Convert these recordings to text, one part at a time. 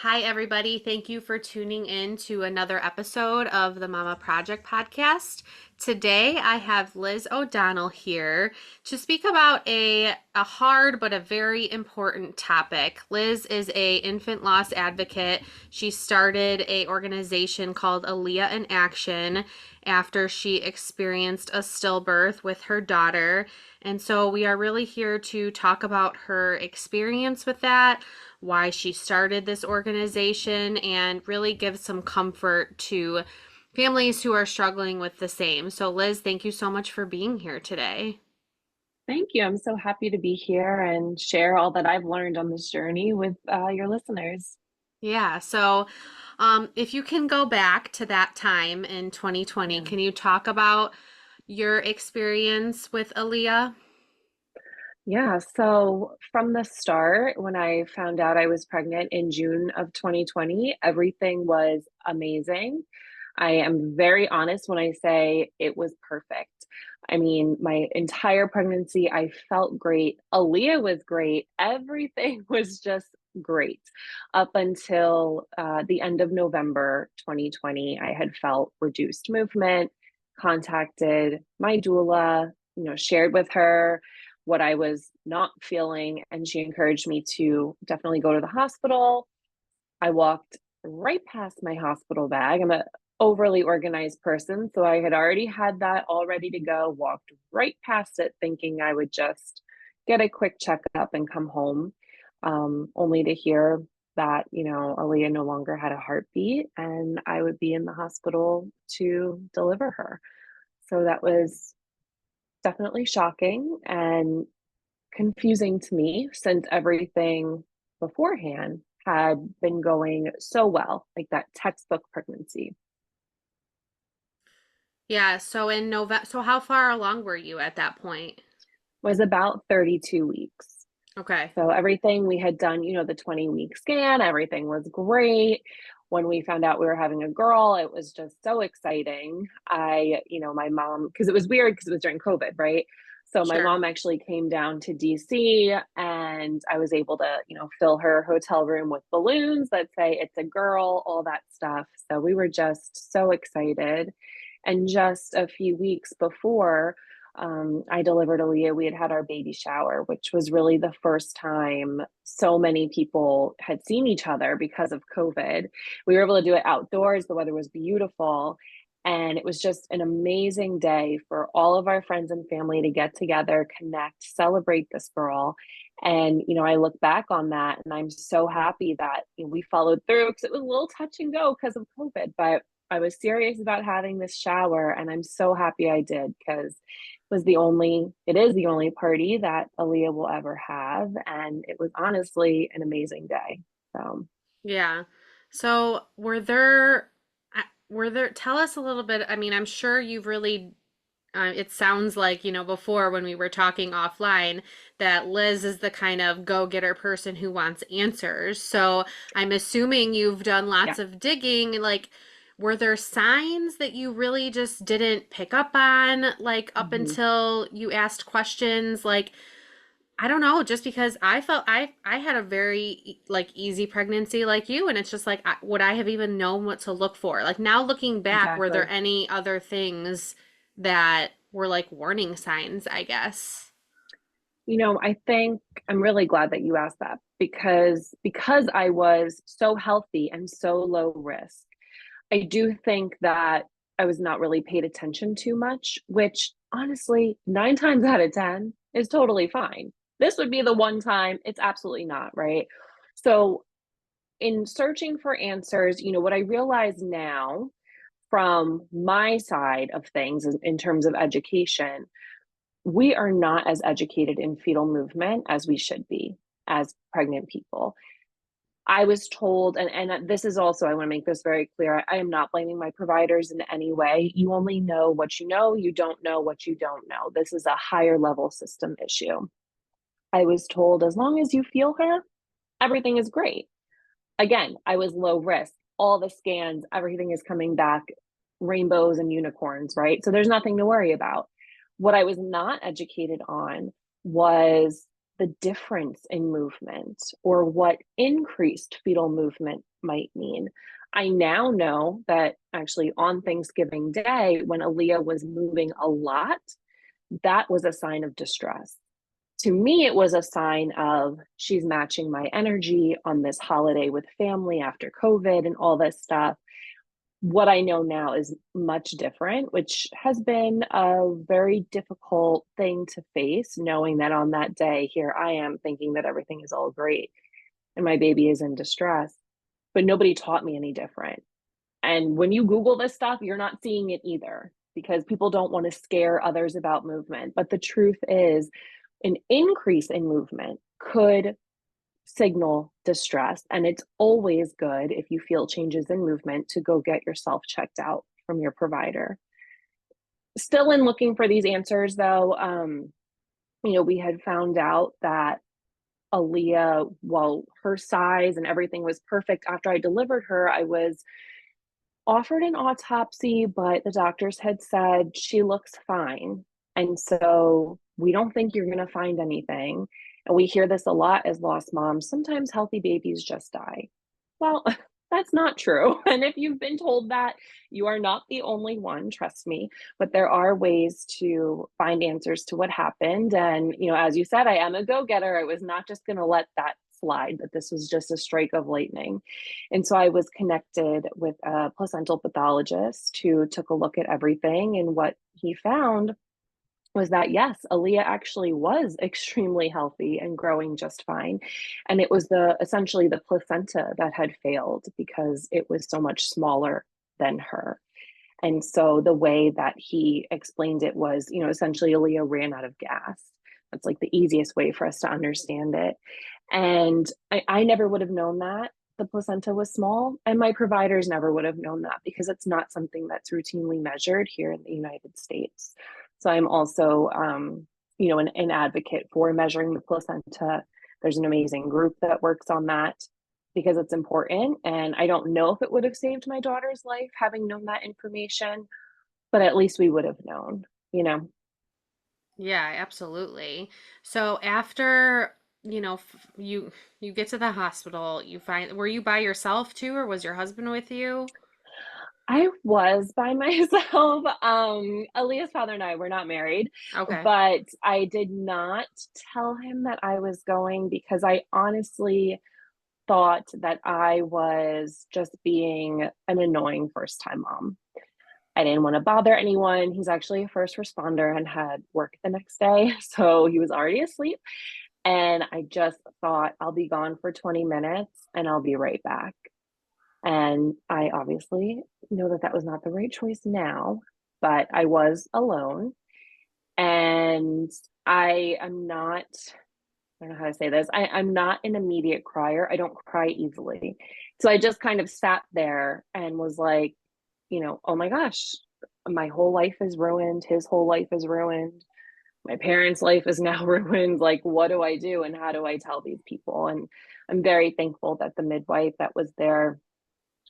Hi, everybody. Thank you for tuning in to another episode of the Mama Project podcast. Today, I have Liz O'Donnell here to speak about a hard but a very important topic. Liz is a infant loss advocate. She started a organization called Aaliyah in Action after she experienced a stillbirth with her daughter. And so we are really here to talk about her experience with that, why she started this organization, and really give some comfort to families who are struggling with the same. So, Liz, thank you so much for being here today. Thank you. I'm so happy to be here and share all that I've learned on this journey with your listeners. Yeah, so if you can go back to that time in 2020, Yeah. can you talk about your experience with Aaliyah? Yeah. So from the start, when I found out I was pregnant in June of 2020, everything was amazing. I am very honest when I say it was perfect. I mean, my entire pregnancy, I felt great. Aaliyah was great. Everything was just great up until the end of November 2020. I had felt reduced movement, contacted my doula, shared with her what I was not feeling, and she encouraged me to definitely go to the hospital. I walked right past my hospital bag. I'm a overly organized person, so I had already had that all ready to go, walked right past it thinking I would just get a quick checkup and come home, only to hear that, Aaliyah no longer had a heartbeat and I would be in the hospital to deliver her. So that was definitely shocking and confusing to me since everything beforehand had been going so well, like that textbook pregnancy. Yeah, so in November, so how far along were you at that point? Was about 32 weeks. Okay. So everything we had done, the 20-week scan, everything was great. When we found out we were having a girl, it was just so exciting. My mom, because it was weird because it was during COVID, right? So my Sure. mom actually came down to DC and I was able to, fill her hotel room with balloons that say it's a girl, all that stuff. So we were just so excited. And just a few weeks before, I delivered Aaliyah, we had had our baby shower, which was really the first time so many people had seen each other because of COVID. We were able to do it outdoors. The weather was beautiful. And it was just an amazing day for all of our friends and family to get together, connect, celebrate this girl. And, I look back on that and I'm so happy that we followed through because it was a little touch and go because of COVID. But I was serious about having this shower and I'm so happy I did because it is the only party that Aaliyah will ever have. And it was honestly an amazing day. So, Yeah. So tell us a little bit. I mean, I'm sure you've really, it sounds like, before when we were talking offline, that Liz is the kind of go-getter person who wants answers. So I'm assuming you've done yeah. lots of digging. Like, were there signs that you really just didn't pick up on, like, up Mhm. until you asked questions? Like, I don't know, just because I felt I had a very like easy pregnancy like you, and it's just like would I have even known what to look for? Like now looking back, were there Exactly. any other things that were like warning signs, I guess? I think I'm really glad that you asked that because I was so healthy and so low risk. I do think that I was not really paid attention to much, which honestly, 9 times out of 10 is totally fine. This would be the one time it's absolutely not, right? So, in searching for answers, what I realize now from my side of things in terms of education, we are not as educated in fetal movement as we should be as pregnant people. I was told, and this is also, I want to make this very clear. I am not blaming my providers in any way. You only know what you know. You don't know what you don't know. This is a higher level system issue. I was told as long as you feel her, everything is great. Again, I was low risk. All the scans, everything is coming back rainbows and unicorns, right? So there's nothing to worry about. What I was not educated on was the difference in movement or what increased fetal movement might mean. I now know that actually on Thanksgiving Day, when Aaliyah was moving a lot, that was a sign of distress. To me, it was a sign of she's matching my energy on this holiday with family after COVID and all this stuff. What I know now is much different, which has been a very difficult thing to face, knowing that on that day, here I am thinking that everything is all great and my baby is in distress, but nobody taught me any different. And when you Google this stuff, you're not seeing it either because people don't want to scare others about movement. But the truth is, an increase in movement could signal distress. And it's always good if you feel changes in movement to go get yourself checked out from your provider. Still in looking for these answers, though, we had found out that Aaliyah, while her size and everything was perfect after I delivered her, I was offered an autopsy, but the doctors had said she looks fine. And so we don't think you're going to find anything. And we hear this a lot as lost moms. Sometimes healthy babies just die. Well, that's not true. And if you've been told that, you are not the only one, trust me. But there are ways to find answers to what happened. And, as you said, I am a go getter. I was not just going to let that slide, that this was just a strike of lightning. And so I was connected with a placental pathologist who took a look at everything. And what he found was that, yes, Aaliyah actually was extremely healthy and growing just fine. And it was essentially the placenta that had failed because it was so much smaller than her. And so the way that he explained it was, essentially Aaliyah ran out of gas. That's like the easiest way for us to understand it. And I never would have known that the placenta was small, and my providers never would have known that because it's not something that's routinely measured here in the United States. So I'm also, an advocate for measuring the placenta. There's an amazing group that works on that because it's important. And I don't know if it would have saved my daughter's life having known that information, but at least we would have known. Yeah, absolutely. So after, you get to the hospital, you find, were you by yourself too, or was your husband with you? I was by myself. Aaliyah's father and I were not married, Okay. but I did not tell him that I was going because I honestly thought that I was just being an annoying first time mom. I didn't want to bother anyone. He's actually a first responder and had work the next day. So he was already asleep. And I just thought, I'll be gone for 20 minutes and I'll be right back. And I obviously know that that was not the right choice now, but I was alone. And I am not, I don't know how to say this, I'm not an immediate crier. I don't cry easily. So I just kind of sat there and was like, oh my gosh, my whole life is ruined. His whole life is ruined. My parents' life is now ruined. Like, what do I do? And how do I tell these people? And I'm very thankful that the midwife that was there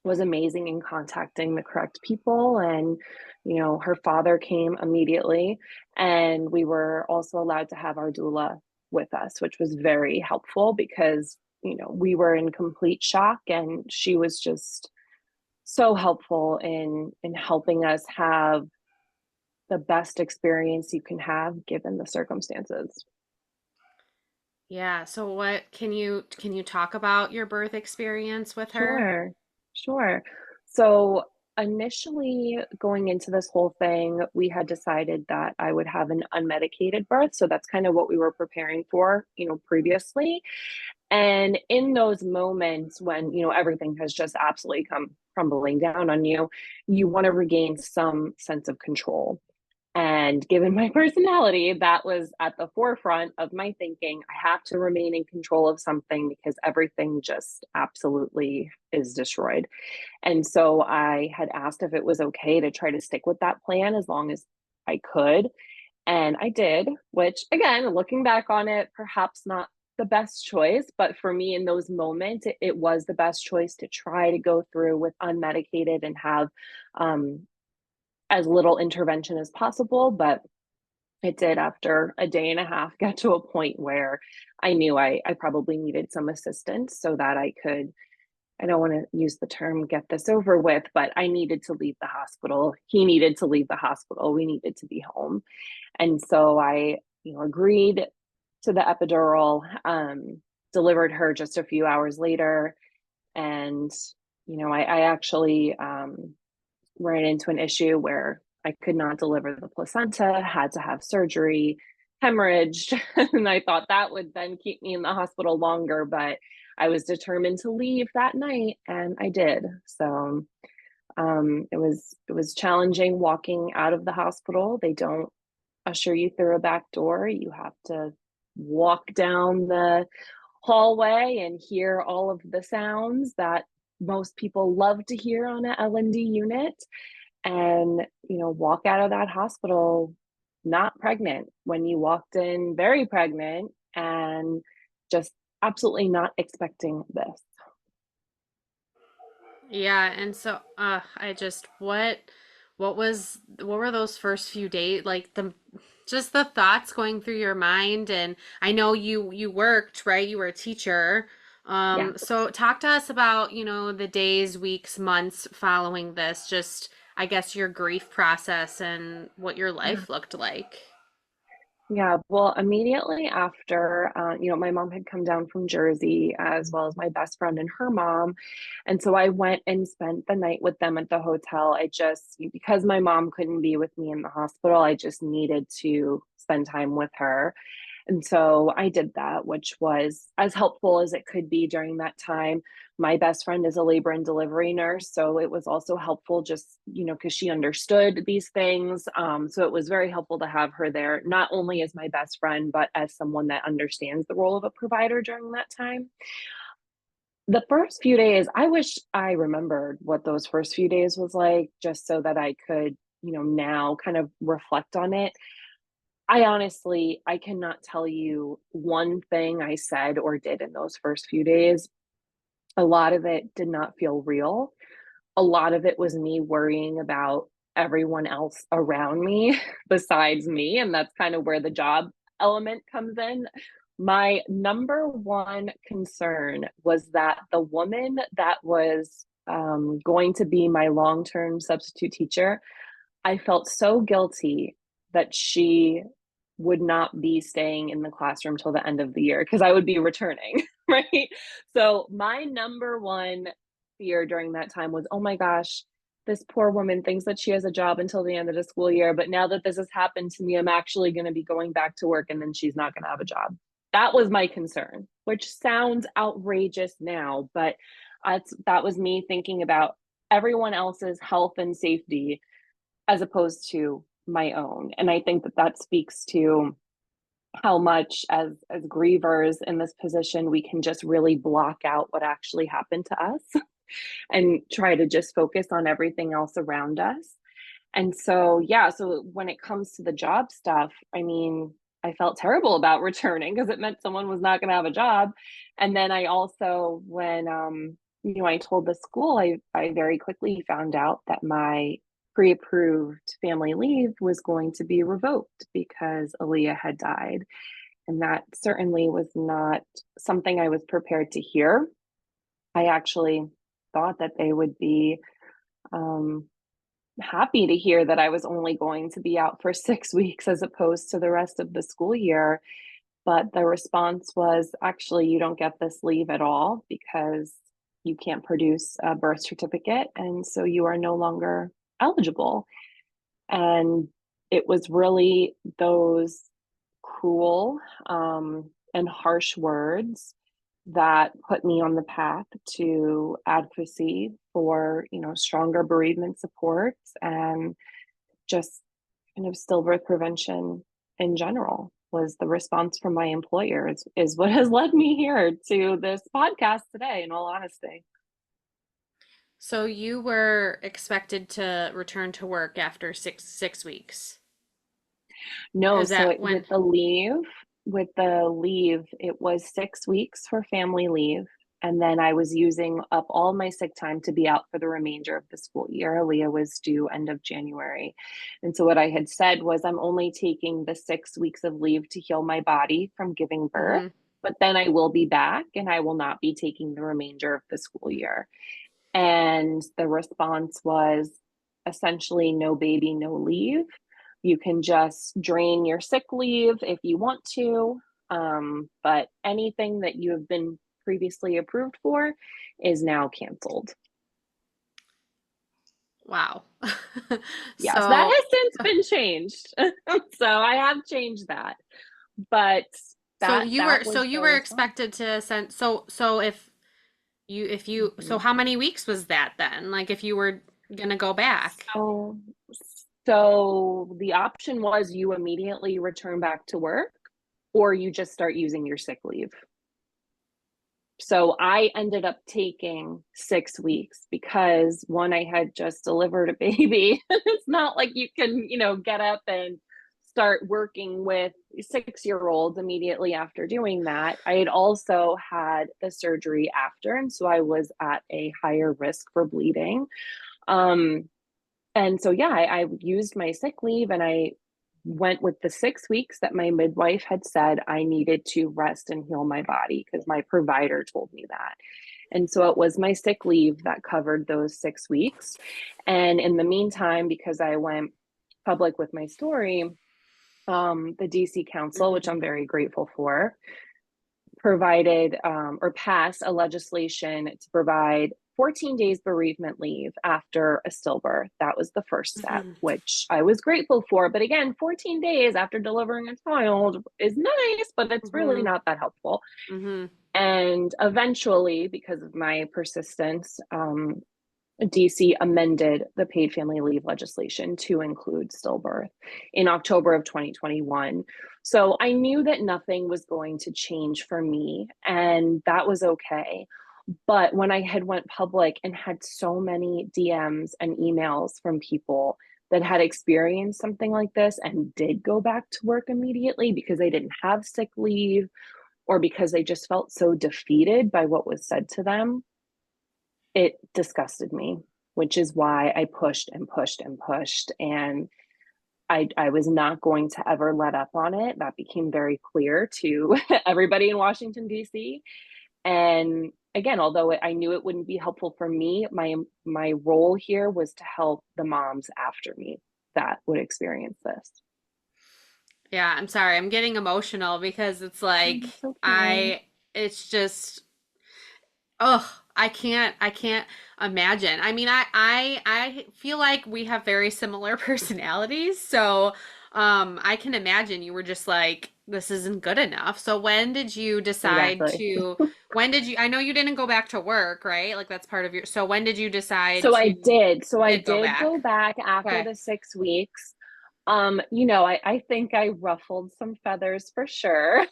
was amazing in contacting the correct people. And, her father came immediately. And we were also allowed to have our doula with us, which was very helpful because, we were in complete shock. And she was just so helpful in helping us have the best experience you can have given the circumstances. Yeah. So what can you talk about your birth experience with her? Sure, sure. So initially going into this whole thing, we had decided that I would have an unmedicated birth. So that's kind of what we were preparing for, previously. And in those moments when, everything has just absolutely come crumbling down on you, you want to regain some sense of control. And given my personality, that was at the forefront of my thinking. I have to remain in control of something because everything just absolutely is destroyed. And so I had asked if it was okay to try to stick with that plan as long as I could. And I did, which again, looking back on it, perhaps not the best choice, but for me in those moments, it was the best choice to try to go through with unmedicated and have as little intervention as possible. But It did after a day and a half get to a point where I knew I probably needed some assistance so that I could, I don't want to use the term get this over with, but I needed to leave the hospital. He needed to leave the hospital. We needed to be home. And so I, agreed to the epidural, delivered her just a few hours later. And, I actually ran into an issue where I could not deliver the placenta, had to have surgery, hemorrhaged. And I thought that would then keep me in the hospital longer, but I was determined to leave that night and I did. So it was challenging walking out of the hospital. They don't usher you through a back door. You have to walk down the hallway and hear all of the sounds that most people love to hear on an L&D unit, and walk out of that hospital not pregnant when you walked in very pregnant and just absolutely not expecting this. Yeah, and so I just what were those first few days like, the just the thoughts going through your mind? And I know you worked, right? You were a teacher. Yeah. So talk to us about, the days, weeks, months following this, just I guess your grief process and what your Yeah. life looked like. Yeah, well, immediately after, my mom had come down from Jersey, as well as my best friend and her mom. And so I went and spent the night with them at the hotel. Because my mom couldn't be with me in the hospital, I just needed to spend time with her. And so I did that, which was as helpful as it could be during that time. My best friend is a labor and delivery nurse, so it was also helpful just, because she understood these things. So it was very helpful to have her there, not only as my best friend, but as someone that understands the role of a provider during that time. The first few days, I wish I remembered what those first few days was like, just so that I could, now kind of reflect on it. I cannot tell you one thing I said or did in those first few days. A lot of it did not feel real. A lot of it was me worrying about everyone else around me besides me. And that's kind of where the job element comes in. My number one concern was that the woman that was going to be my long term substitute teacher, I felt so guilty that she would not be staying in the classroom till the end of the year because I would be returning, right? So my number one fear during that time was, oh my gosh, this poor woman thinks that she has a job until the end of the school year, but now that this has happened to me, I'm actually going to be going back to work and then she's not going to have a job. That was my concern, which sounds outrageous now, but that was me thinking about everyone else's health and safety as opposed to my own. And I think that that speaks to how much as grievers in this position we can just really block out what actually happened to us and try to just focus on everything else around us. And so yeah, so when it comes to the job stuff, I mean, I felt terrible about returning because it meant someone was not going to have a job. And then I also, when I told the school, I very quickly found out that my pre-approved family leave was going to be revoked because Aaliyah had died. And that certainly was not something I was prepared to hear. I actually thought that they would be um, happy to hear that I was only going to be out for 6 weeks as opposed to the rest of the school year. But the response was, actually, you don't get this leave at all because you can't produce a birth certificate. And so you are no longer eligible. And it was really those cruel and harsh words that put me on the path to advocacy for, stronger bereavement supports and just kind of stillbirth prevention in general. Was the response from my employer is what has led me here to this podcast today, in all honesty. So you were expected to return to work after six weeks. No, Is so that when? with the leave, it was 6 weeks for family leave. And then I was using up all my sick time to be out for the remainder of the school year. Leah was due end of January. And so what I had said was, I'm only taking the 6 weeks of leave to heal my body from giving birth, Mm-hmm. but then I will be back and I will not be taking the remainder of the school year. And the response was essentially no baby, no leave. You can just drain your sick leave if you want to. But anything that you have been previously approved for is now canceled. Wow. Yes, that So has since been changed. So I have changed that. But so that was you the were response. expected to send so if you so Mhm. how many weeks was that then? Like if you were gonna go back? So so the option was you immediately return back to work or you just start using your sick leave. So I ended up taking 6 weeks because one, I had just delivered a baby. It's not like you can, get up and start working with 6-year-olds immediately after doing that. I had also had the surgery after, and so I was at a higher risk for bleeding. Um, and so, yeah, I used my sick leave and I went with the 6 weeks that my midwife had said I needed to rest and heal my body because my provider told me that. And so it was my sick leave that covered those 6 weeks. And in the meantime, because I went public with my story, the DC Council, which Hmm. I'm very grateful for, provided or passed a legislation to provide 14 days bereavement leave after a stillbirth. That was the first step, Hmm. which I was grateful for. But again, 14 days after delivering a child is nice, but it's really Hmm. not that helpful. Hmm. And eventually, because of my persistence, DC amended the paid family leave legislation to include stillbirth in October of 2021. So I knew that nothing was going to change for me, and that was okay. But when I had went public and had so many DMs and emails from people that had experienced something like this and did go back to work immediately because they didn't have sick leave or because they just felt so defeated by what was said to them, it disgusted me, which is why I pushed and pushed and pushed. And I was not going to ever let up on it. That became very clear to everybody in Washington, D.C. And again, although I knew it wouldn't be helpful for me, my role here was to help the moms after me that would experience this. Yeah, I'm sorry. I'm getting emotional because it's like It's okay. it's just oh, I can't imagine. I mean, I feel like we have very similar personalities, so I can imagine you were just like this isn't good enough. So Exactly. when did you I know you didn't go back to work, right? Like that's part of your so when did you decide So to I did. So you I did go did go back? back after Okay. the 6 weeks. I think I ruffled some feathers for sure,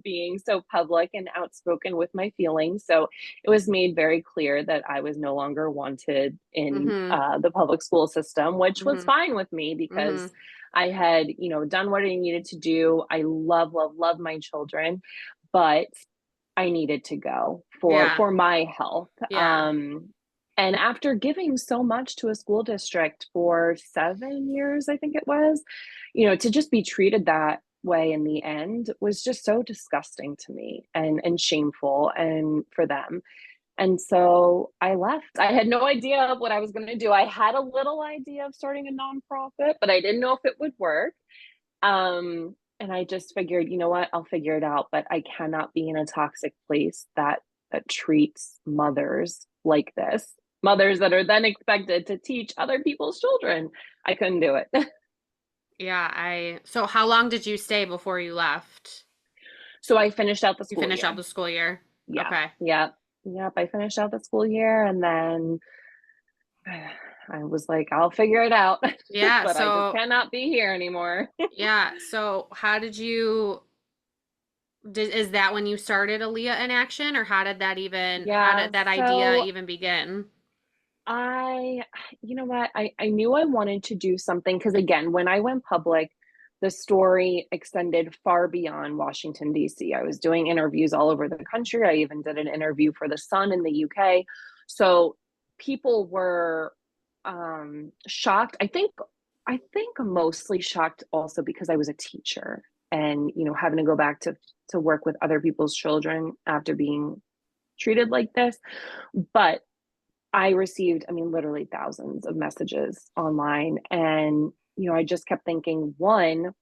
being so public and outspoken with my feelings. So it was made very clear that I was no longer wanted in Mm-hmm. the public school system, which was Mm-hmm. fine with me Mm-hmm. because I had, done what I needed to do. I love, love, love my children, but I needed to go for Yeah. my health. Yeah. And after giving so much to a school district for 7 years, I think it was, to just be treated that way in the end was just so disgusting to me and shameful and for them. And so I left. I had no idea of what I was going to do. I had a little idea of starting a nonprofit, but I didn't know if it would work. And I just figured, you know what, I'll figure it out, but I cannot be in a toxic place that treats mothers like this. Mothers that are then expected to teach other people's children. I couldn't do it. Yeah, so how long did you stay before you left? So I finished out the You school finished out year. the school year. Yeah. Okay. Yeah. Yep. I finished out the school year and then I was like, I'll figure it out, Yeah, but I just so cannot be here anymore. yeah, so how did you is that when you started Aaliyah in action or how Yeah. did that idea So even begin? I, you know what? I knew I wanted to do something because again, when I went public, the story extended far beyond Washington, D.C. I was doing interviews all over the country. I even did an interview for The Sun in the UK. So people were shocked. I think mostly shocked also because I was a teacher and, having to go back to work with other people's children after being treated like this. But I received, I mean, literally thousands of messages online. And, I just kept thinking, one,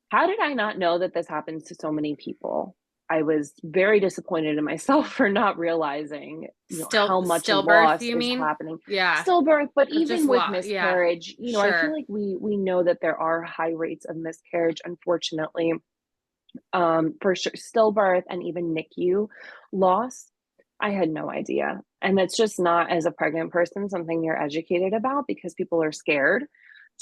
how did I not know that this happens to so many people? I was very disappointed in myself for not realizing, how much Stillbirth, loss you is mean? happening. Yeah. Stillbirth, but Or just even with yeah. miscarriage, I feel Sure. like we know that there are high rates of miscarriage, unfortunately, for sure, stillbirth and even NICU loss. I had no idea. And that's just not, as a pregnant person, something you're educated about because people are scared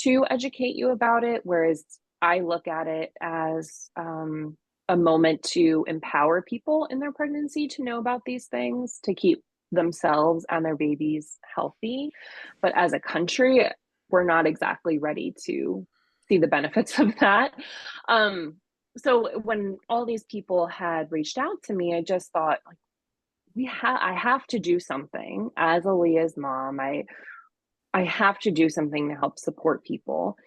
to educate you about it. Whereas I look at it as a moment to empower people in their pregnancy to know about these things, to keep themselves and their babies healthy. But as a country, we're not exactly ready to see the benefits of that. Um, so when all these people had reached out to me, I just thought, like, I have to do something as Aaliyah's mom. I have to do something to help support people.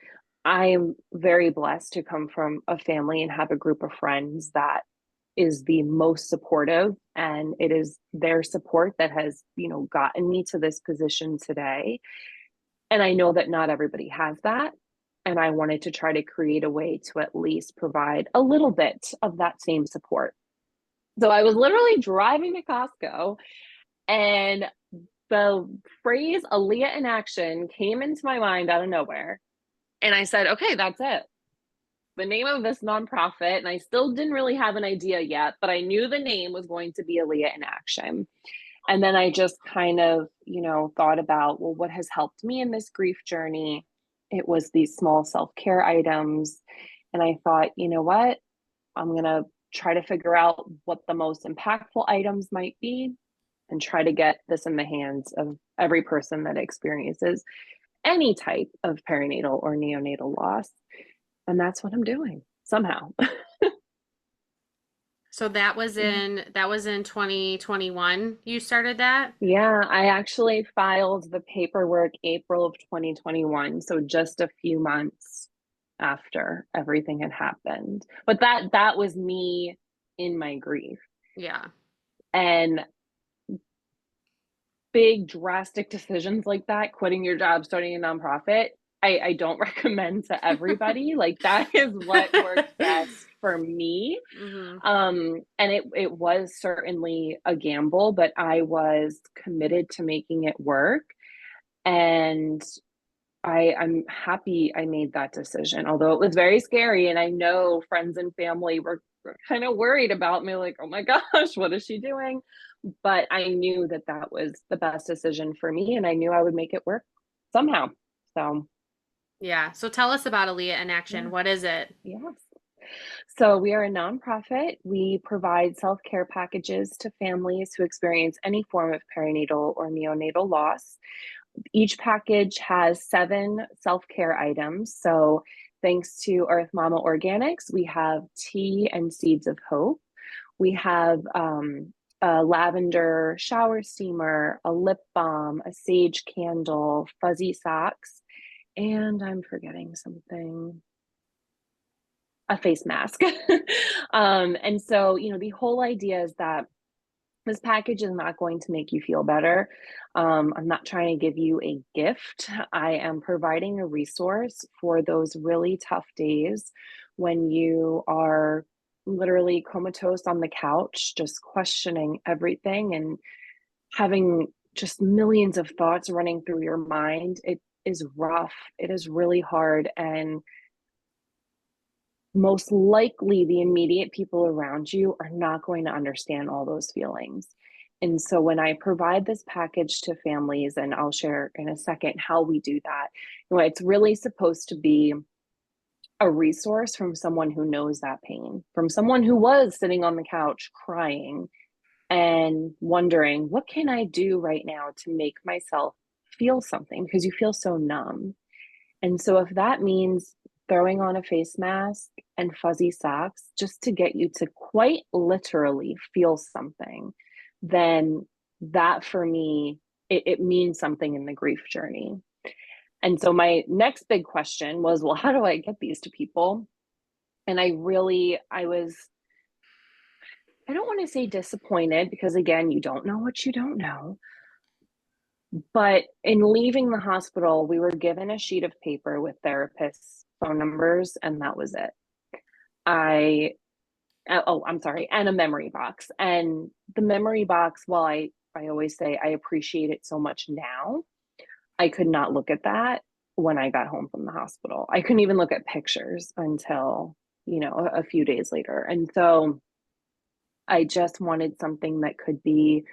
I am very blessed to come from a family and have a group of friends that is the most supportive, and it is their support that has, gotten me to this position today. And I know that not everybody has that. And I wanted to try to create a way to at least provide a little bit of that same support. So I was literally driving to Costco, and the phrase Aaliyah in action came into my mind out of nowhere. And I said, okay, that's it. The name of this nonprofit. And I still didn't really have an idea yet, but I knew the name was going to be Aaliyah in action. And then I just kind of, thought about, well, what has helped me in this grief journey? It was these small self care items. And I thought, you know what? I'm going to try to figure out what the most impactful items might be and try to get this in the hands of every person that experiences any type of perinatal or neonatal loss. And that's what I'm doing somehow. So Yeah. that was in 2021 you started that? Yeah, I actually filed the paperwork April of 2021, so just a few months after everything had happened. But that was me in my grief. Yeah. And big drastic decisions like that, quitting your job, starting a nonprofit, I don't recommend to everybody. Like, that is what worked best for me. Mhm. And it was certainly a gamble, but I was committed to making it work. And I'm happy I made that decision, although it was very scary. And I know friends and family were kind of worried about me, like, oh my gosh, what is she doing? But I knew that that was the best decision for me, and I knew I would make it work somehow. So, Yeah. So tell us about Aaliyah in Action. yeah, What is it? yes. So, we are a nonprofit. We provide self care packages to families who experience any form of perinatal or neonatal loss. Each package has 7 self care items. So, thanks to Earth Mama Organics, we have tea and seeds of hope. We have a lavender shower steamer, a lip balm, a sage candle, fuzzy socks, and I'm forgetting something, a face mask. And so, the whole idea is that this package is not going to make you feel better. I'm not trying to give you a gift. I am providing a resource for those really tough days when you are literally comatose on the couch, just questioning everything and having just millions of thoughts running through your mind. It is rough. It is really hard. And most likely the immediate people around you are not going to understand all those feelings. And so when I provide this package to families, and I'll share in a second how we do that, it's really supposed to be a resource from someone who knows that pain, from someone who was sitting on the couch crying and wondering, what can I do right now to make myself feel something? Because you feel so numb. And so if that means throwing on a face mask and fuzzy socks just to get you to quite literally feel something, then that for me, it means something in the grief journey. And so my next big question was, well, how do I get these to people? And I was, I don't want to say disappointed because again, you don't know what you don't know. But in leaving the hospital, we were given a sheet of paper with therapists' phone numbers, and that was it. I, oh, I'm sorry, and a memory box. And the memory box, while I always say I appreciate it so much now, I could not look at that when I got home from the hospital. I couldn't even look at pictures until, a few days later. And so I just wanted something that could be,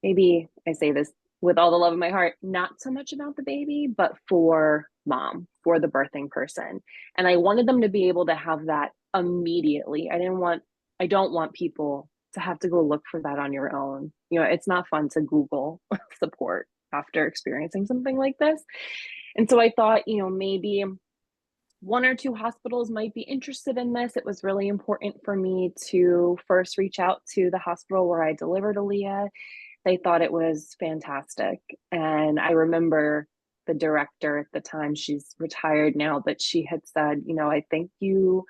maybe I say this with all the love in my heart, not so much about the baby, but for mom, for the birthing person. And I wanted them to be able to have that immediately. I don't want people to have to go look for that on your own. It's not fun to Google support after experiencing something like this. And so I thought, maybe one or two hospitals might be interested in this. It was really important for me to first reach out to the hospital where I delivered Aaliyah. They thought it was fantastic. And I remember the director at the time, she's retired now, but she had said, I think you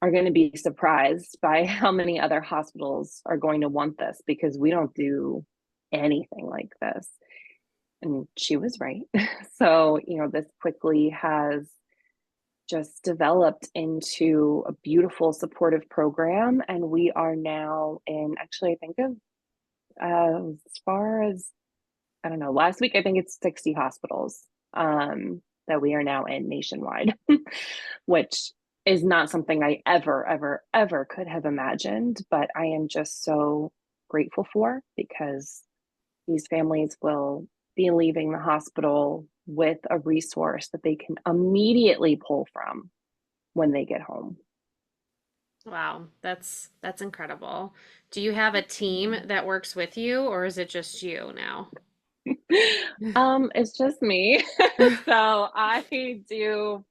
are going to be surprised by how many other hospitals are going to want this because we don't do anything like this. And she was right. So, this quickly has just developed into a beautiful supportive program. And we are now in, actually, I think of as far as, I don't know, last week, I think it's 60 hospitals that we are now in nationwide, which is not something I ever, ever, ever could have imagined. But I am just so grateful for because these families will be leaving the hospital with a resource that they can immediately pull from when they get home. Wow, that's incredible. Do you have a team that works with you, or is it just you now? It's just me. So I do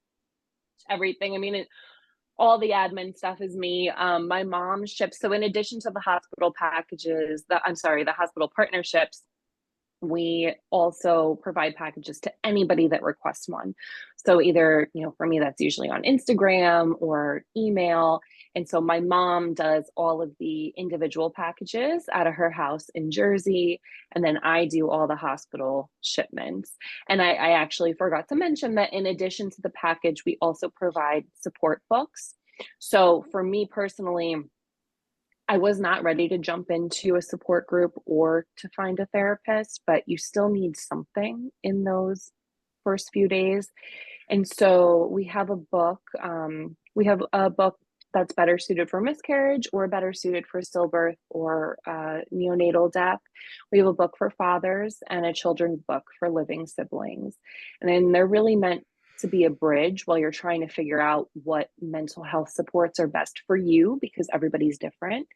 everything. I mean, all the admin stuff is me. My mom ships. So in addition to the hospital packages, the hospital partnerships, we also provide packages to anybody that requests one. So either, for me, that's usually on Instagram or email. And so my mom does all of the individual packages out of her house in Jersey. And then I do all the hospital shipments. And I actually forgot to mention that in addition to the package, we also provide support books. So for me personally, I was not ready to jump into a support group or to find a therapist, but you still need something in those first few days. And so we have a book that's better suited for miscarriage or better suited for stillbirth or neonatal death. We have a book for fathers and a children's book for living siblings. And then they're really meant to be a bridge while you're trying to figure out what mental health supports are best for you because everybody's different.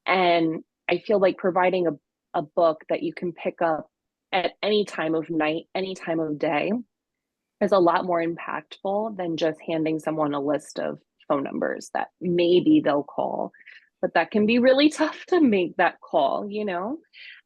And I feel like providing a book that you can pick up at any time of night, any time of day is a lot more impactful than just handing someone a list of phone numbers that maybe they'll call. But that can be really tough to make that call.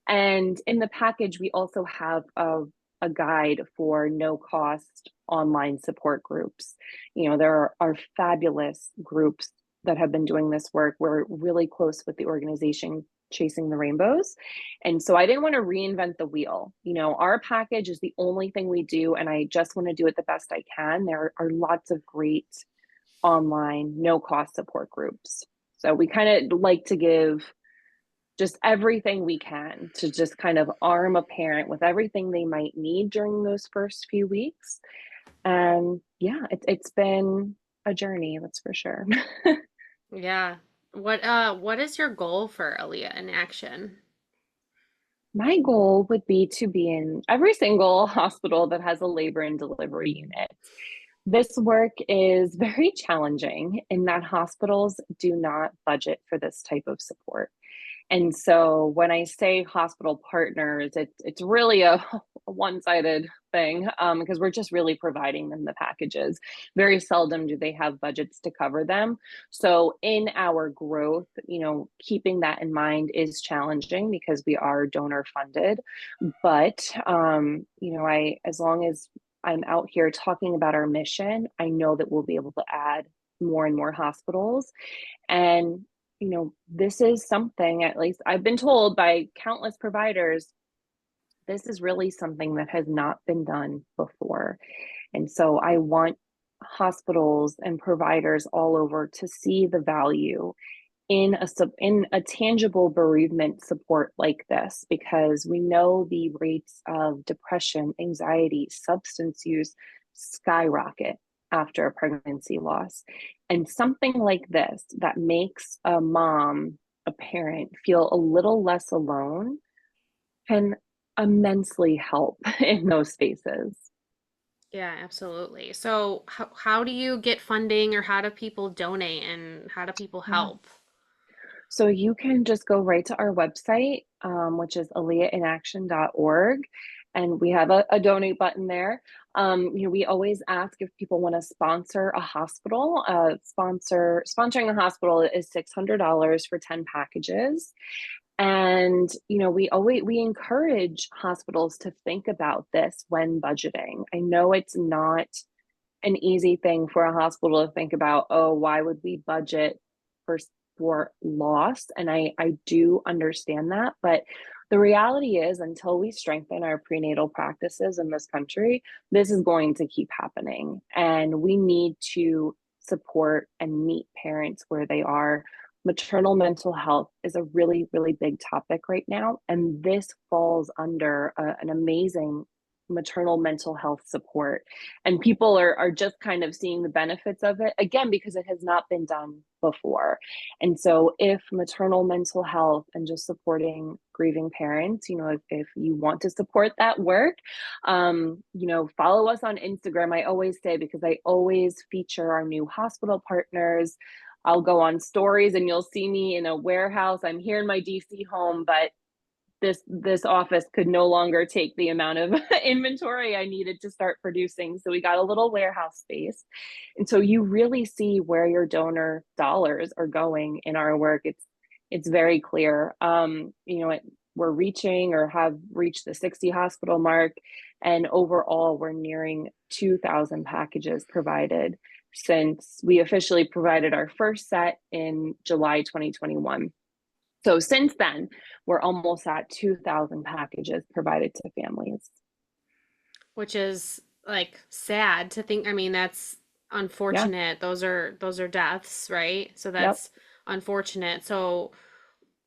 And in the package, we also have a guide for no cost online support groups. There are fabulous groups that have been doing this work. We're really close with the organization Chasing the Rainbows. And so I didn't want to reinvent the wheel. Our package is the only thing we do, and I just want to do it the best I can. There are lots of great online, no cost support groups. So we kind of like to give just everything we can to just kind of arm a parent with everything they might need during those first few weeks. And yeah, it's been a journey, that's for sure. Yeah. What is your goal for Aaliyah in action? My goal would be to be in every single hospital that has a labor and delivery unit. This work is very challenging in that hospitals do not budget for this type of support. And so when I say hospital partners, it's really a one-sided thing, because we're just really providing them the packages. Very seldom do they have budgets to cover them. So in our growth, keeping that in mind is challenging because we are donor funded. But as long as I'm out here talking about our mission, I know that we'll be able to add more and more hospitals. And, this is something, at least I've been told by countless providers, this is really something that has not been done before. And so I want hospitals and providers all over to see the value in a tangible bereavement support like this, because we know the rates of depression, anxiety, substance use skyrocket after a pregnancy loss. And something like this that makes a mom, a parent, feel a little less alone can immensely help in those spaces. Yeah, absolutely. So, how do you get funding, or how do people donate, and how do people Yeah. help? So you can just go right to our website, which is aaliyahinaction.org, and we have a donate button there. We always ask if people want to sponsor a hospital. Sponsoring a hospital is $600 for 10 packages. And we encourage hospitals to think about this when budgeting. I know it's not an easy thing for a hospital to think about, oh, why would we budget for for loss? And I do understand that, but the reality is, until we strengthen our prenatal practices in this country, this is going to keep happening. And we need to support and meet parents where they are. Maternal mental health is a really, really big topic right now. And this falls under an amazing maternal mental health support, and people are just kind of seeing the benefits of it again because it has not been done before. And so if maternal mental health and just supporting grieving parents, if you want to support that work, follow us on Instagram. I always say, because I always feature our new hospital partners. I'll go on stories and you'll see me in a warehouse. I'm here in my DC home, but this office could no longer take the amount of inventory I needed to start producing. So we got a little warehouse space. And so you really see where your donor dollars are going in our work. It's very clear. We're reaching or have reached the 60 hospital mark. And overall, we're nearing 2,000 packages provided since we officially provided our first set in July 2021. So since then, we're almost at 2,000 packages provided to families. Which is like sad to think. I mean, that's Yeah. unfortunate. Those are deaths, right? So Yep. that's unfortunate. So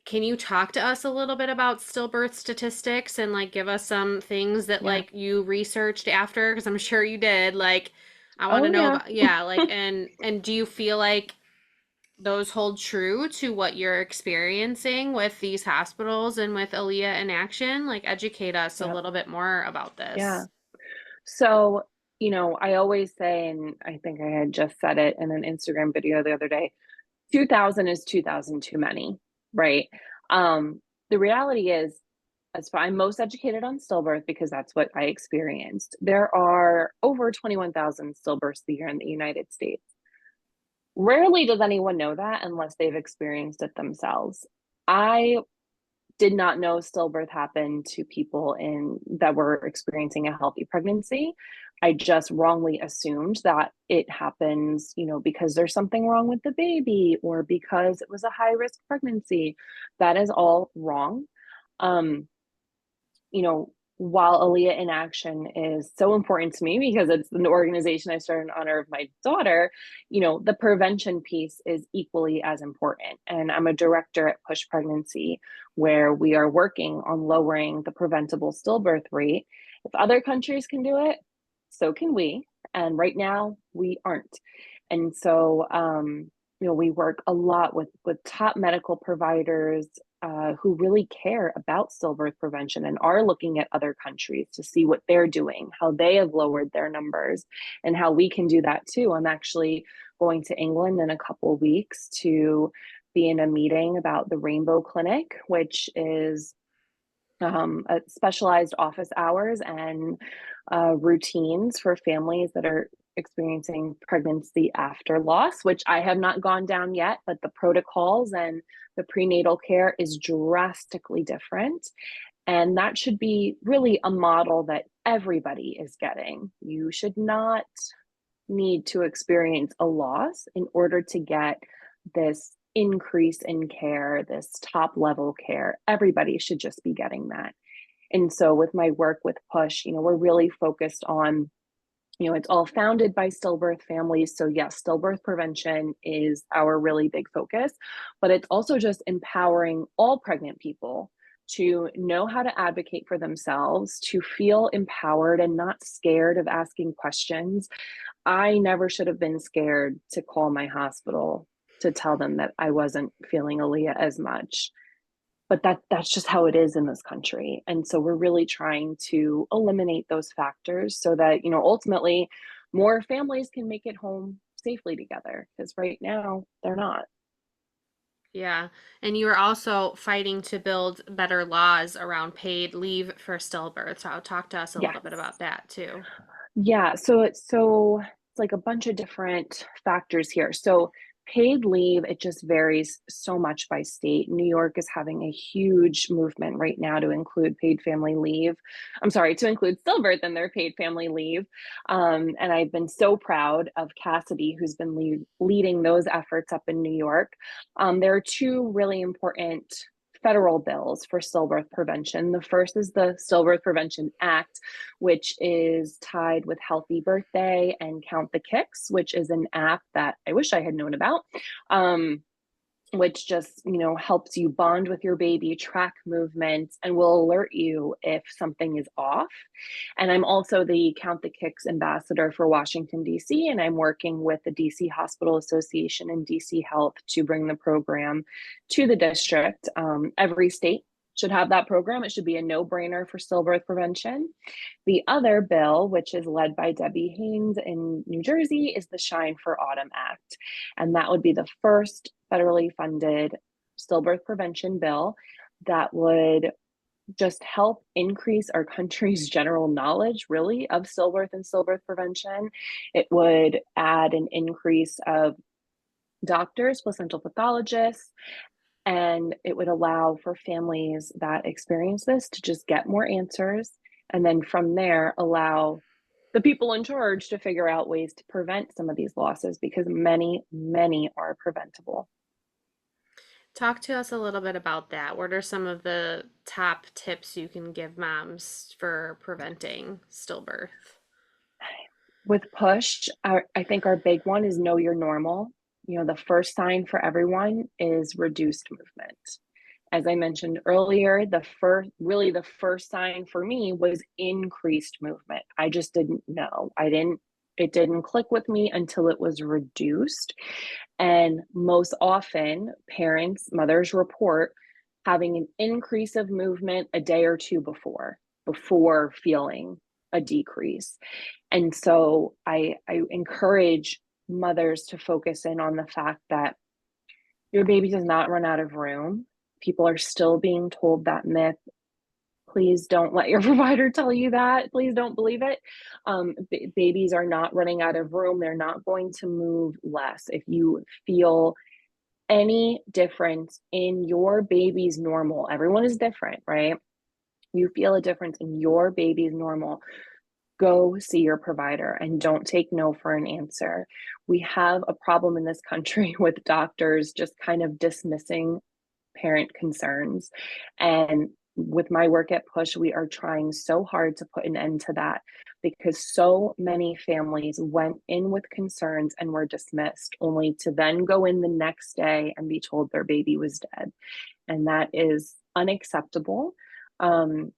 can you talk to us a little bit about stillbirth statistics and like give us some things that Yeah. like you researched after? Because I'm sure you did. Like, I want Oh, to know yeah. about, yeah, like, and do you feel like those hold true to what you're experiencing with these hospitals and with Aaliyah in Action? Like, educate us a Yep. little bit more about Yeah. this. So, I always say, and I think I had just said it in an Instagram video the other day, 2,000 is 2,000 too many, right? The reality is, as far I'm most educated on stillbirth because that's what I experienced. There are over 21,000 stillbirths a year in the United States. Rarely does anyone know that unless they've experienced it themselves. I did not know stillbirth happened to people in that were experiencing a healthy pregnancy. I just wrongly assumed that it happens, because there's something wrong with the baby or because it was a high risk pregnancy. That is all wrong. Um, while Aaliyah in Action is so important to me because it's an organization I started in honor of my daughter, the prevention piece is equally as important. And I'm a director at Push Pregnancy, where we are working on lowering the preventable stillbirth rate. If other countries can do it, so can we. And right now, we aren't. And so, we work a lot with top medical providers who really care about stillbirth prevention and are looking at other countries to see what they're doing, how they have lowered their numbers, and how we can do that too. I'm actually going to England in a couple of weeks to be in a meeting about the Rainbow Clinic, which is specialized office hours and routines for families that are experiencing pregnancy after loss, which I have not gone down yet, but the protocols and the prenatal care is drastically different. And that should be really a model that everybody is getting. You should not need to experience a loss in order to get this increase in care, this top level care. Everybody should just be getting that. And so with my work with Push, we're really focused on, it's all founded by stillbirth families. So yes, stillbirth prevention is our really big focus, but it's also just empowering all pregnant people to know how to advocate for themselves, to feel empowered and not scared of asking questions. I never should have been scared to call my hospital to tell them that I wasn't feeling Aaliyah as much. But that's just how it is in this country. And so we're really trying to eliminate those factors so that, ultimately more families can make it home safely together. Because right now they're not. Yeah. And you are also fighting to build better laws around paid leave for stillbirth. So talk to us a little bit Yes. about that too. Yeah, so it's like a bunch of different factors here. So paid leave, it just varies so much by state. New York is having a huge movement right now to include paid family leave. I'm sorry, to include stillbirth in their paid family leave. And I've been so proud of Cassidy, who's been leading those efforts up in New York. There are two really important federal bills for stillbirth prevention. The first is the Stillbirth Prevention Act, which is tied with Healthy Birthday and Count the Kicks, which is an app that I wish I had known about. Which just helps you bond with your baby, track movements, and will alert you if something is off. And I'm also the Count the Kicks ambassador for Washington, D.C., and I'm working with the D.C. Hospital Association and D.C. Health to bring the program to the district. Every state should have that program. It should be a no-brainer for stillbirth prevention. The other bill, which is led by Debbie Haynes in New Jersey, is the Shine for Autumn Act. And that would be the first federally funded stillbirth prevention bill that would just help increase our country's general knowledge, really, of stillbirth and stillbirth prevention. It would add an increase of doctors, placental pathologists, and it would allow for families that experience this to just get more answers. And then from there, allow the people in charge to figure out ways to prevent some of these losses because many, many are preventable. Talk to us a little bit about that. What are some of the top tips you can give moms for preventing stillbirth? With push, I think our big one is know your normal. The first sign for everyone is reduced movement. As I mentioned earlier, the first sign for me was increased movement. I just didn't know. It didn't click with me until it was reduced. And most often, mothers report having an increase of movement a day or two before feeling a decrease. And so I encourage mothers to focus in on the fact that your baby does not run out of room. People are still being told that myth. Please don't let your provider tell you that. Please don't believe it. Babies are not running out of room. They're not going to move less. If you feel any difference in your baby's normal, everyone is different, right? You feel a difference in your baby's normal, go see your provider and don't take no for an answer. We have a problem in this country with doctors just kind of dismissing parent concerns. And with my work at Push, we are trying so hard to put an end to that because so many families went in with concerns and were dismissed, only to then go in the next day and be told their baby was dead. And that is unacceptable. And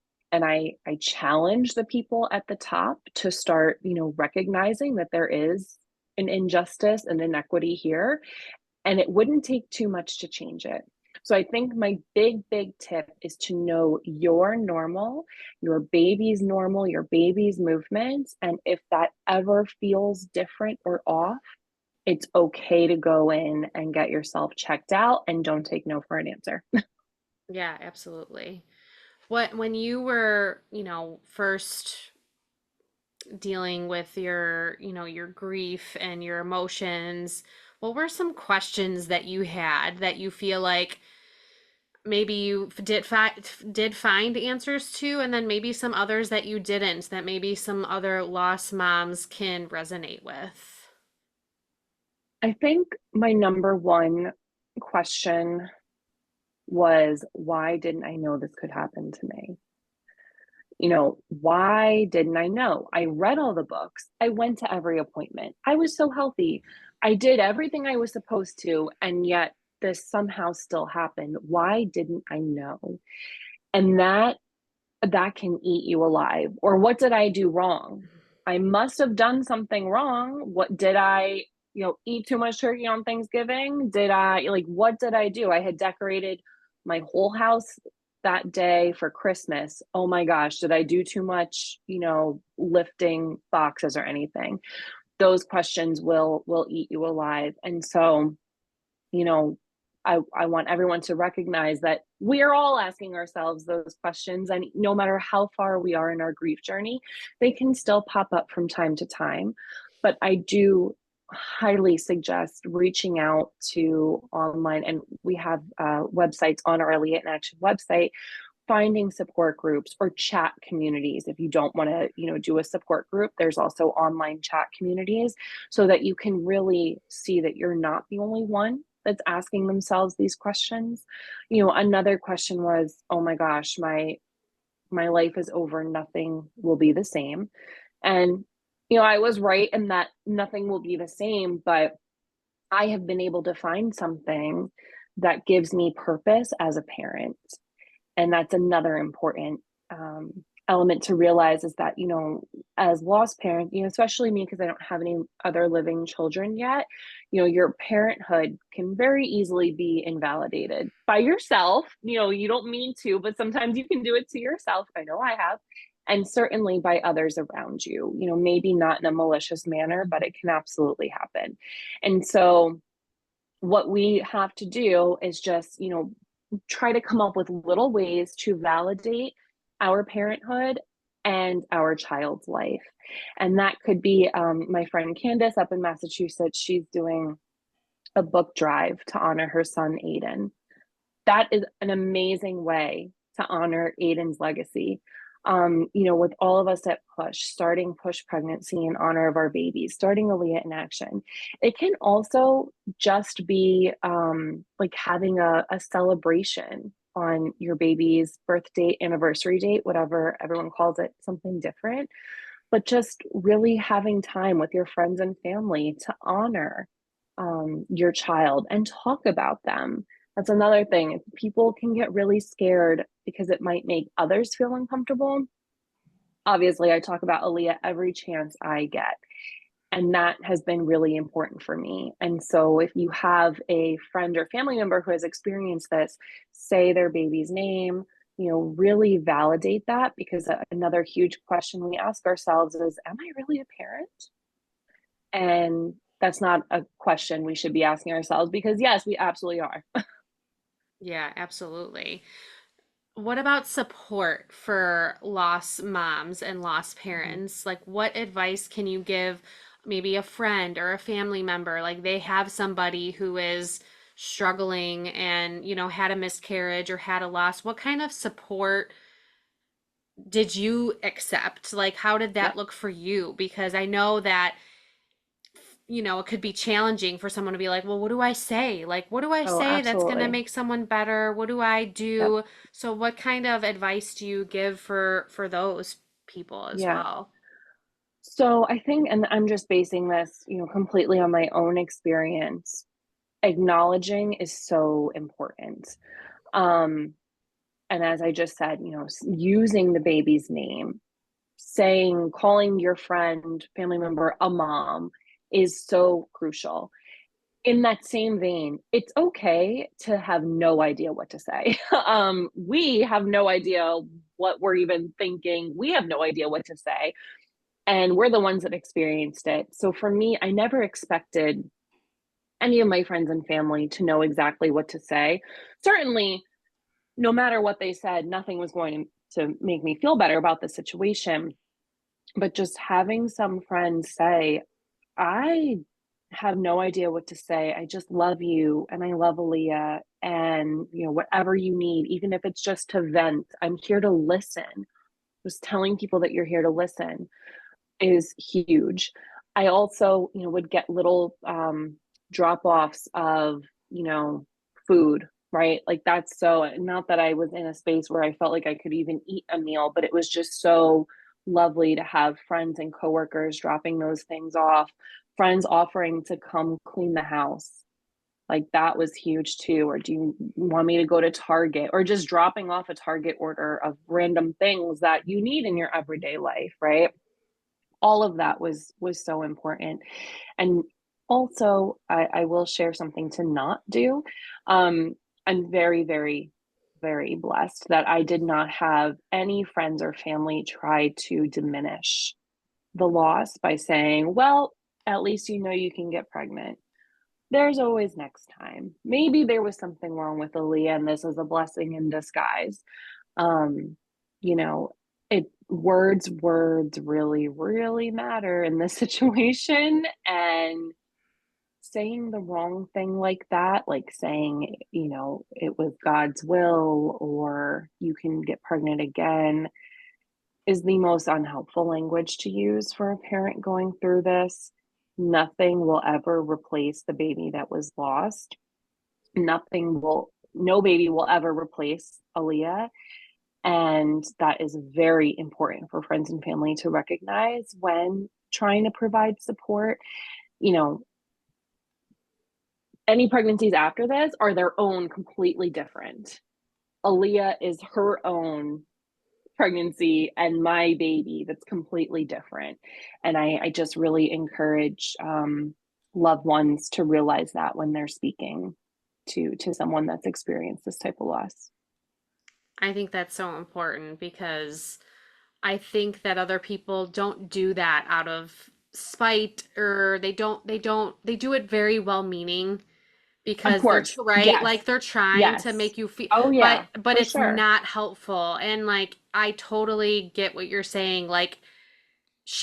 I challenge the people at the top to start, recognizing that there is an injustice and inequity here, and it wouldn't take too much to change it. So I think my big tip is to know your normal, your baby's normal, your baby's movements. And if that ever feels different or off, it's okay to go in and get yourself checked out and don't take no for an answer. Yeah, absolutely. When you were, first dealing with your grief and your emotions, what were some questions that you had that you feel like maybe you did find answers to, and then maybe some others that you didn't, that maybe some other lost moms can resonate with? I think my number one question was, why didn't I know this could happen to me? Why didn't I know? I read all the books. I went to every appointment. I was so healthy. I did everything I was supposed to, and yet this somehow still happened. Why didn't I know? And that can eat you alive. Or what did I do wrong? I must have done something wrong. What did I, eat too much turkey on Thanksgiving? What did I do? I had decorated my whole house that day for Christmas. Oh my gosh, did I do too much, lifting boxes or anything? Those questions will eat you alive. And so, you know, I want everyone to recognize that we are all asking ourselves those questions. And no matter how far we are in our grief journey, they can still pop up from time to time. But I do highly suggest reaching out to online, and we have websites on our Elliott in Action website, finding support groups or chat communities. If you don't want to do a support group, there's also online chat communities, so that you can really see that you're not the only one that's asking themselves these questions. Another question was, oh my gosh, my life is over, nothing will be the same. And I was right in that nothing will be the same, but I have been able to find something that gives me purpose as a parent. And that's another important element to realize, is that as lost parents, especially me, because I don't have any other living children yet, your parenthood can very easily be invalidated by yourself. You don't mean to, but sometimes you can do it to yourself. I know I have. And certainly by others around you. Maybe not in a malicious manner, but it can absolutely happen. And so what we have to do is just try to come up with little ways to validate our parenthood and our child's life. And that could be, my friend Candace up in Massachusetts, she's doing a book drive to honor her son Aiden. That is an amazing way to honor Aiden's legacy. With all of us at Push, starting Push Pregnancy in honor of our babies, starting Aaliyah in Action, it can also just be like having a celebration on your baby's birth date, anniversary date, whatever everyone calls it, something different. But just really having time with your friends and family to honor your child and talk about them. That's another thing. People can get really scared because it might make others feel uncomfortable. Obviously, I talk about Aaliyah every chance I get. And that has been really important for me. And so if you have a friend or family member who has experienced this, say their baby's name, really validate that, because another huge question we ask ourselves is, am I really a parent? And that's not a question we should be asking ourselves, because yes, we absolutely are. Yeah, absolutely. What about support for lost moms and lost parents? Like, what advice can you give maybe a friend or a family member? Like, they have somebody who is struggling and, had a miscarriage or had a loss. What kind of support did you accept? Like, how did that Yep. look for you? Because I know that, it could be challenging for someone to be like, well, what do I say? Like, what do I Oh, say that's going to absolutely. make someone better? What do I Yep. do? So what kind of advice do you give for those people as Yeah. well? So I think, and I'm just basing this, completely on my own experience, acknowledging is so important. Um, and as I just said, using the baby's name, calling your friend, family member a mom is so crucial. In that same vein, it's okay to have no idea what to say. We have no idea what we're even thinking. We have no idea what to say. And we're the ones that experienced it. So for me, I never expected any of my friends and family to know exactly what to say. Certainly, no matter what they said, nothing was going to make me feel better about the situation. But just having some friends say, I have no idea what to say. I just love you and I love Aaliyah. And, whatever you need, even if it's just to vent, I'm here to listen. Just telling people that you're here to listen is huge. I also, would get little drop offs of, food, right? Like that's so, not that I was in a space where I felt like I could even eat a meal, but it was just so lovely to have friends and coworkers dropping those things off, friends offering to come clean the house. Like that was huge too. Or do you want me to go to Target, or just dropping off a Target order of random things that you need in your everyday life, right? All of that was so important. And also, I will share something to not do. I'm very, very, very blessed that I did not have any friends or family try to diminish the loss by saying, well, at least you can get pregnant. There's always next time. Maybe there was something wrong with Aaliyah and this is a blessing in disguise. um you know words really really matter in this situation. And saying the wrong thing like that, like saying it was God's will or you can get pregnant again, is the most unhelpful language to use for a parent going through this. Nothing will ever replace the baby that was lost. No baby will ever replace Aaliyah. And that is very important for friends and family to recognize when trying to provide support. You know, any pregnancies after this are their own completely different. Aaliyah is her own pregnancy and my baby that's completely different. And I just really encourage loved ones to realize that when they're speaking to someone that's experienced this type of loss. I think that's so important because I think that other people don't do that out of spite, or they do it very well meaning Of because course. right, Yes. like they're trying to Yes. make you feel, Oh but yeah, for it's sure. not helpful. And like I totally get what you're saying. Like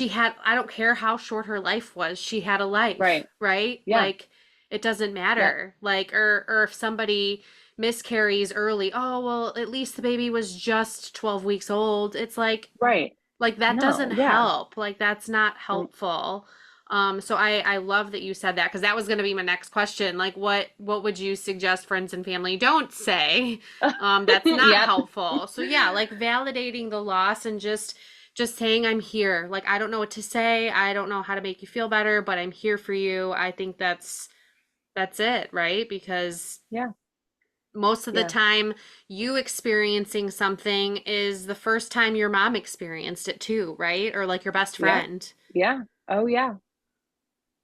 I don't care how short her life was, she had a life, Right. right? Yeah. Like it doesn't Yep. matter. Like or if somebody miscarries early, oh well, at least the baby was just 12 weeks old. It's Right. like that No, doesn't yeah. help. Like that's not Mm. helpful. So I love that you said that because that was going to be my next question. Like what would you suggest friends and family don't say? That's not Yep. helpful. So yeah, like validating the loss and just saying I'm here. Like I don't know what to say. I don't know how to make you feel better, but I'm here for you. I think that's it, right? Because Yeah. most of the Yeah. time you experiencing something is the first time your mom experienced it too, right? Or like your best Yep. friend. Yeah. Oh yeah.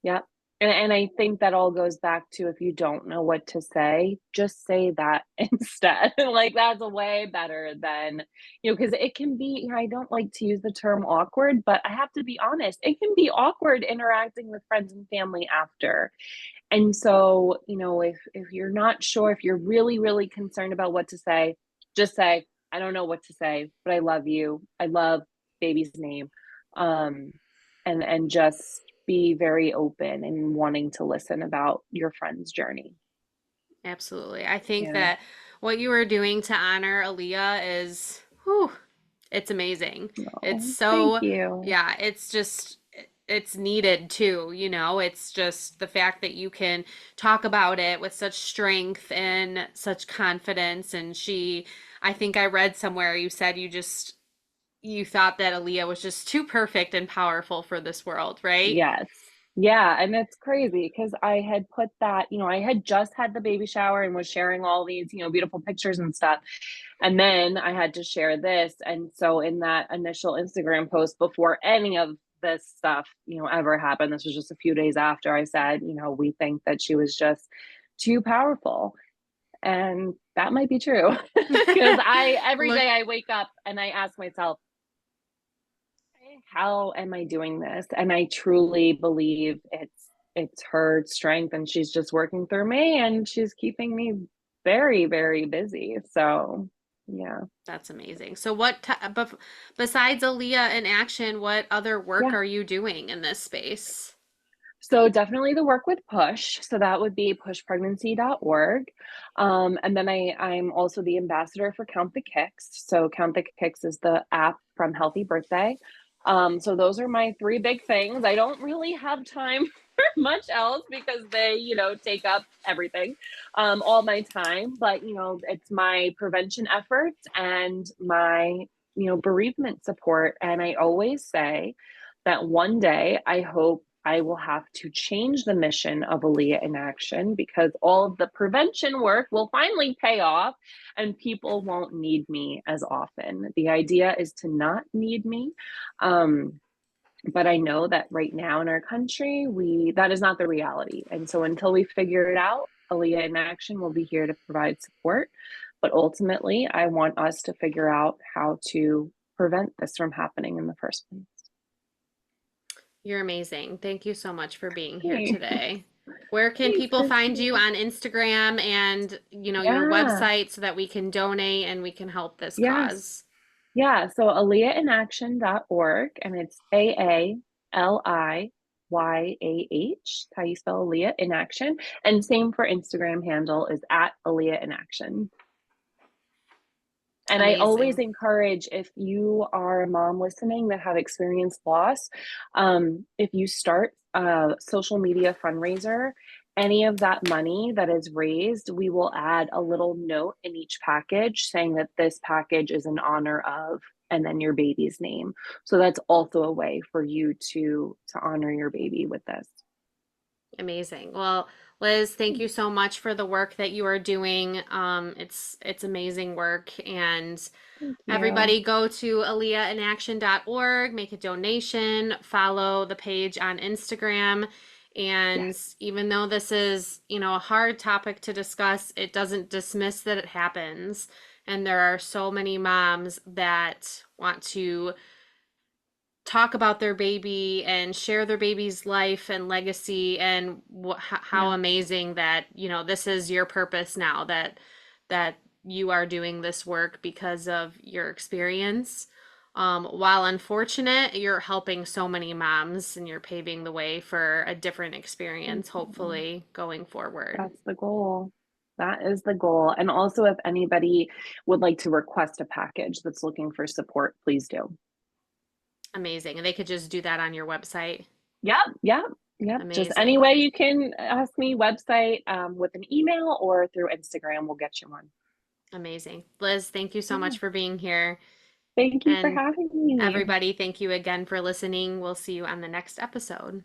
Yep. And I think that all goes back to, if you don't know what to say, just say that instead. Like that's way better than, because it can be, I don't like to use the term awkward, but I have to be honest, it can be awkward interacting with friends and family after. And so, if you're not sure, if you're really, really concerned about what to say, just say, I don't know what to say, but I love you. I love baby's name. Um, and just be very open and wanting to listen about your friend's journey. Absolutely. I think Yeah. that what you are doing to honor Aaliyah is, whew, it's amazing. It's Oh, thank so, you. yeah, it's needed too, It's just the fact that you can talk about it with such strength and such confidence. And I think I read somewhere you said you thought that Aaliyah was just too perfect and powerful for this world, right? Yes. Yeah, and it's crazy because I had put that, I had just had the baby shower and was sharing all these, beautiful pictures and stuff. And then I had to share this. And so in that initial Instagram post before any of this stuff, ever happened, this was just a few days after, I said, we think that she was just too powerful. And that might be true because every Look, day I wake up and I ask myself, how am I doing this? And I truly believe it's it's her strength, and she's just working through me, and she's keeping me very, very busy. So, yeah. That's amazing. So besides Aaliyah in Action, what other work Yeah. are you doing in this space? So definitely the work with Push. So that would be pushpregnancy.org. And then I'm also the ambassador for Count the Kicks. So Count the Kicks is the app from Healthy Birthday. So those are my three big things. I don't really have time for much else because they, take up everything, all my time. But, it's my prevention efforts and my, bereavement support. And I always say that one day I hope I will have to change the mission of Aaliyah in Action because all of the prevention work will finally pay off and people won't need me as often. The idea is to not need me. But I know that right now in our country, that is not the reality. And so until we figure it out, Aaliyah in Action will be here to provide support. But ultimately, I want us to figure out how to prevent this from happening in the first place. You're amazing. Thank you so much for being here Hey, today. Where can thanks, people find you Christy. on Instagram and, your Yeah, website so that we can donate and we can help this yes. cause? Yeah, so AaliyahInAction.org, and it's AALIYAH, how you spell Aaliyah in Action. And same for Instagram handle is at Aaliyah in Action. And I always Amazing. encourage if you are a mom listening that have experienced loss, if you start a social media fundraiser, any of that money that is raised, we will add a little note in each package saying that this package is in honor of, and then your baby's name. So that's also a way for you to honor your baby with this. Amazing. Well, Liz, thank you so much for the work that you are doing. It's amazing work, and Thank you. everybody go to aaliyahinaction.org, make a donation, follow the page on Instagram. And Yes. even though this is, a hard topic to discuss, it doesn't dismiss that it happens. And there are so many moms that want to talk about their baby and share their baby's life and legacy and how Yeah. amazing that this is your purpose now, that you are doing this work because of your experience. While unfortunate, you're helping so many moms and you're paving the way for a different experience, Mhm. hopefully going forward. That's the goal. That is the goal. And also, if anybody would like to request a package that's looking for support, please do. Amazing. And they could just do that on your website. Yep, yep, yep. Just any Amazing. way you can ask me, website, with an email or through Instagram, we'll get you one. Amazing. Liz, thank you so Yeah. much for being here. Thank you for And having me. everybody, thank you again for listening. We'll see you on the next episode.